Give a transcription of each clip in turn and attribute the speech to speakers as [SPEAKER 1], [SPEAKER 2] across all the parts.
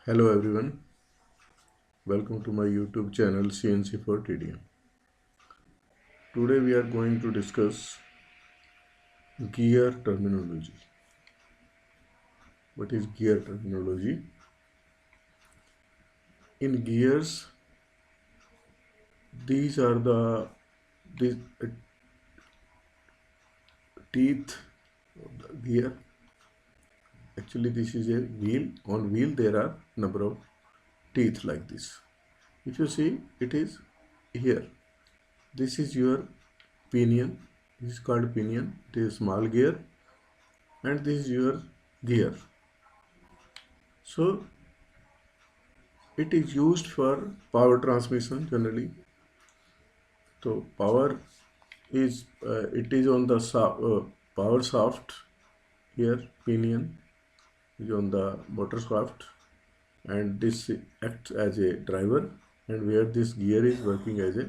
[SPEAKER 1] Hello everyone, welcome to my YouTube channel CNC for TDM. Today we are going to discuss gear terminology. What is gear terminology? In gears, these are these teeth of the gear. Actually, this is a wheel. On wheel, there are number of teeth like this. If you see, it is here. This is your pinion. This is called pinion. It is small gear, and this is your gear. So it is used for power transmission generally. So power is it is on the power shaft here. Pinion is on the motor shaft, and this acts as a driver, and where this gear is working as a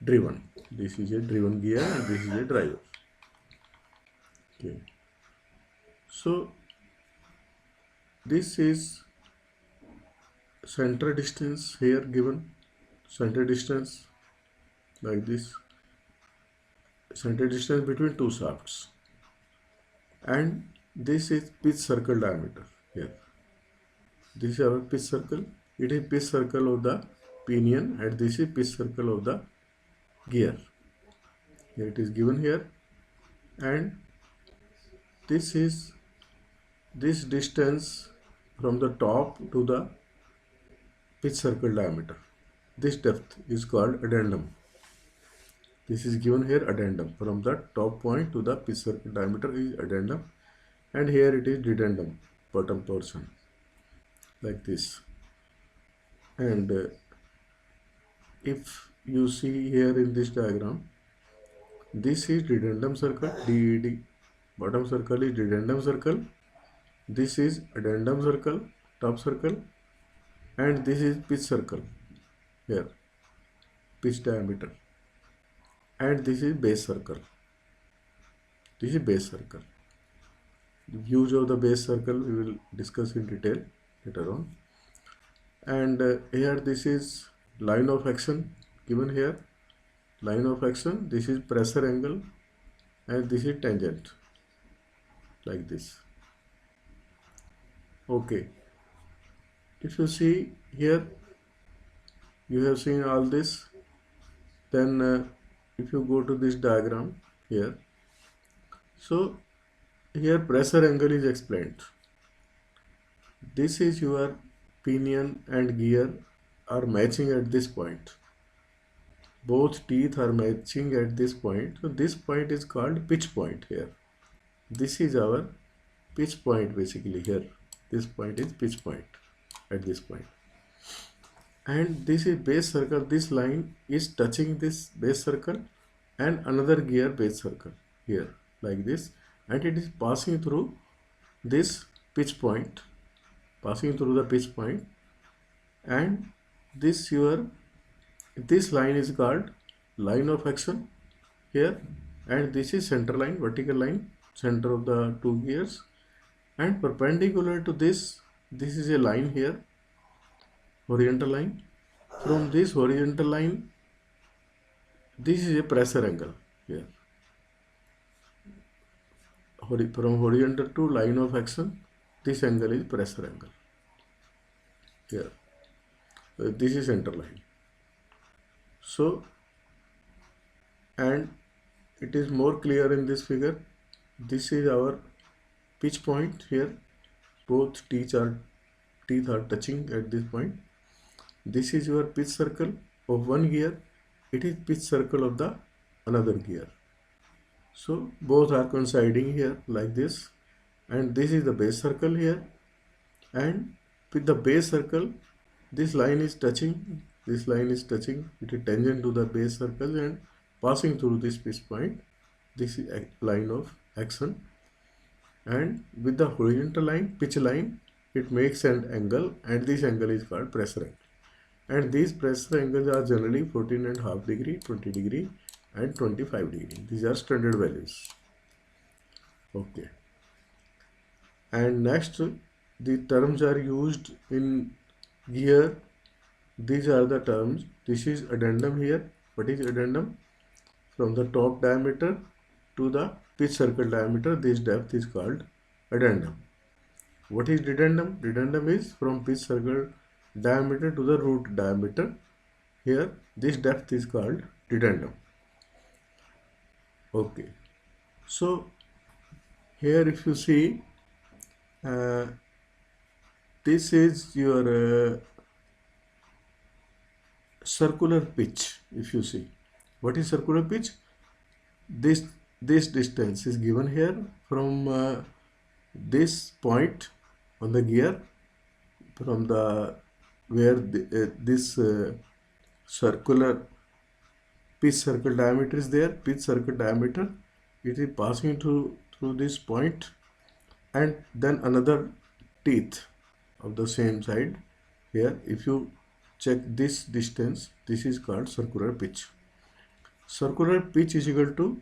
[SPEAKER 1] driven. This is a driven gear and this is a driver. Okay. So this is center distance here given. Center distance like this. Center distance between two shafts, and this is pitch circle diameter here. This is our pitch circle. It is pitch circle of the pinion, and this is pitch circle of the gear. Here it is given here, and this is this distance from the top to the pitch circle diameter. This depth is called addendum. This is given here, addendum. From the top point to the pitch circle diameter is addendum, and here it is dedendum, bottom portion, like this. And if you see here in this diagram, this is dedendum circle, DED. Bottom circle is dedendum circle. This is addendum circle, top circle, and this is pitch circle here, pitch diameter, and this is base circle. This is base circle. The views of the base circle we will discuss in detail later on. And here this is line of action given here. Line of action, this is pressure angle, and this is tangent, like this. Okay. If you see here, you have seen all this. Then if you go to this diagram here, so here pressure angle is explained. This is your pinion and gear are matching at this point. Both teeth are matching at this point. So this point is called pitch point here. This is our pitch point basically here. This point is pitch point at this point. And this is base circle. This line is touching this base circle and another gear base circle here, like this, and it is passing through this pitch point, and this line is called line of action here, and this is center line, vertical line, center of the two gears, and perpendicular to this is a line here, horizontal line. From this horizontal line, this is a pressure angle here. From horizontal to line of action, this angle is pressure angle here. This is center line. So, and it is more clear in this figure. This is our pitch point here. Both teeth are touching at this point. This is your pitch circle of one gear. It is pitch circle of the another gear. So both are coinciding here like this, and this is the base circle here, and with the base circle, this line is touching. This line is touching. It is tangent to the base circle and passing through this pitch point. This is a line of action, and with the horizontal line, pitch line, it makes an angle, and this angle is called pressure angle. And these pressure angles are generally 14.5 degree, 20 degree, and 25 degree. These are standard values. Okay. And next, the terms are used in gear. These are the terms. This is addendum here. What is addendum? From the top diameter to the pitch circle diameter, this depth is called addendum. What is dedendum? Dedendum is from pitch circle diameter to the root diameter. Here, this depth is called dedendum. Okay. So, here if you see, this is your circular pitch. If you see, what is circular pitch? This distance is given here from this point on the gear, from the where this circular pitch circle diameter is there. Pitch circle diameter, it is passing through this point, and then another teeth of the same side. Here, if you check this distance, this is called circular pitch. Circular pitch is equal to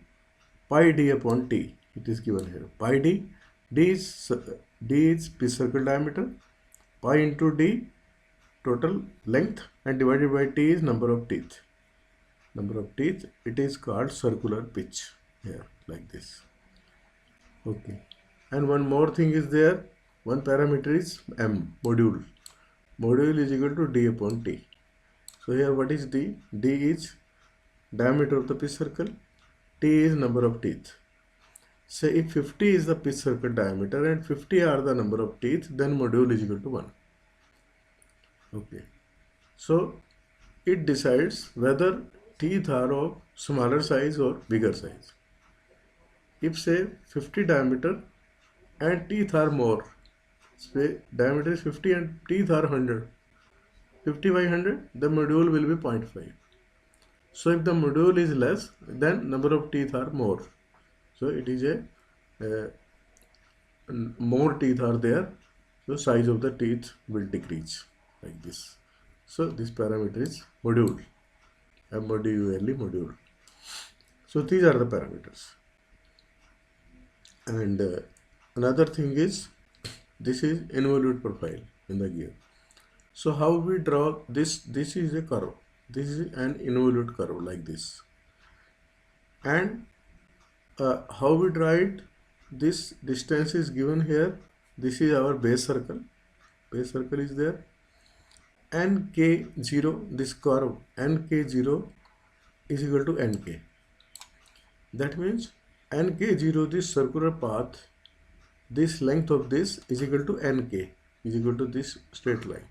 [SPEAKER 1] pi d upon t. It is given here. Pi d, d is pitch circle diameter, pi into d total length, and divided by t is number of teeth. Number of teeth, it is called circular pitch here, like this. Okay. And one more thing is there. One parameter is m, module. Module is equal to d upon t. So here what is d? D is diameter of the pitch circle. T is number of teeth. Say if 50 is the pitch circle diameter and 50 are the number of teeth, then module is equal to 1. Okay. So it decides whether teeth are of smaller size or bigger size. If say 50 diameter and teeth are more, say diameter is 50 and teeth are 100, 50 by 100, the module will be 0.5. So if the module is less, then number of teeth are more. So it is more teeth are there, so size of the teeth will decrease, like this. So this parameter is module, M-O-D-U-L-E, module. So these are the parameters. And another thing is, this is involute profile in the gear. So how we draw this? This is a curve. This is an involute curve, like this. And how we draw it? This distance is given here. This is our base circle. Base circle is there. NK0, this curve NK0 is equal to NK. That means NK0, this circular path, this length of this is equal to NK, is equal to this straight line.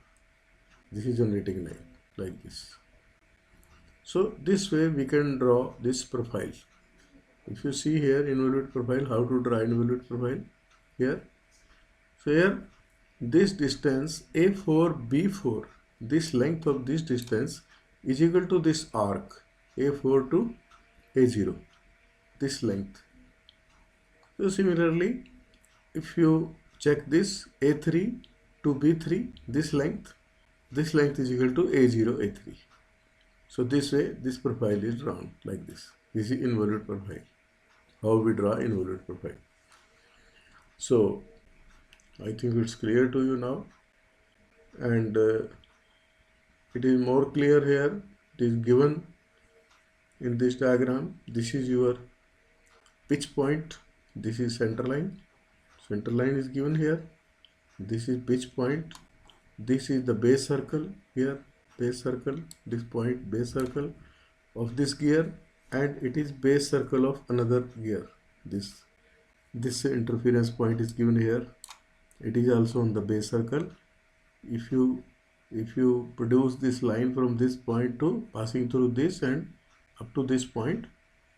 [SPEAKER 1] This is generating line, like this. So this way we can draw this profile. If you see here involute profile, how to draw involute profile here. So here this distance A4, B4, this length of this distance is equal to this arc A4 to A0, this length. So similarly, if you check this A3 to B3, this length is equal to A0, A3. So this way this profile is drawn like this. This is involute profile. How we draw involute profile. So I think it's clear to you now, and it is more clear here. It is given in this diagram. This is your pitch point. This is center line. Center line is given here. This is pitch point. This is the base circle here. Base circle. This point base circle of this gear, and it is base circle of another gear. This interference point is given here. It is also on the base circle. If you produce this line from this point to passing through this and up to this point,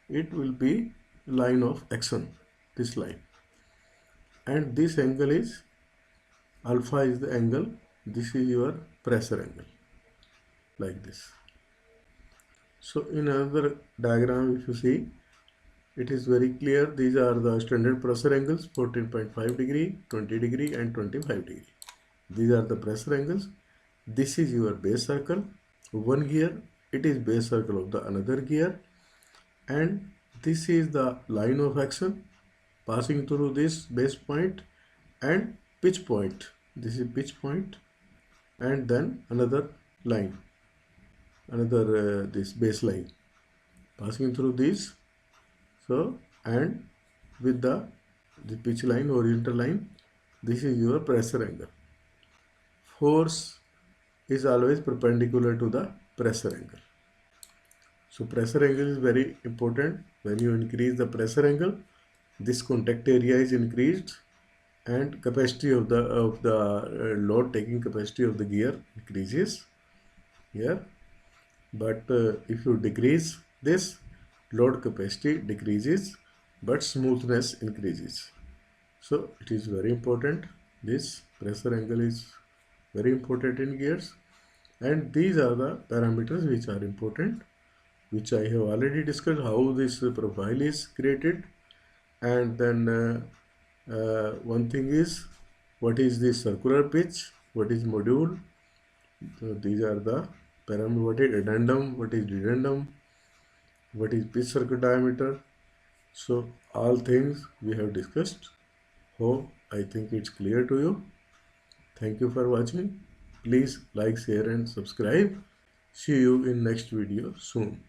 [SPEAKER 1] it will be line of action, this line. And this angle is alpha, is the angle. This is your pressure angle, like this. So in another diagram, if you see, it is very clear. These are the standard pressure angles: 14.5 degree, 20 degree and 25 degree. These are the pressure angles. This is your base circle, one gear. It is base circle of the another gear, and this is the line of action passing through this base point and pitch point. This is pitch point, and then another line, another this baseline passing through this. So, and with the pitch line, horizontal line, this is your pressure angle. Force is always perpendicular to the pressure angle. So pressure angle is very important. When you increase the pressure angle, this contact area is increased, and capacity of the load taking capacity of the gear increases here. But if you decrease this, load capacity decreases, but smoothness increases. So it is very important. This pressure angle is very important in gears, and these are the parameters which are important, which I have already discussed how this profile is created. And then one thing is, what is the circular pitch, what is module. So these are the parameters. What is addendum, what is dedendum, what is pitch circuit diameter. So all things we have discussed. Hope I think it's clear to you. Thank you for watching. Please like, share and subscribe. See you in next video soon.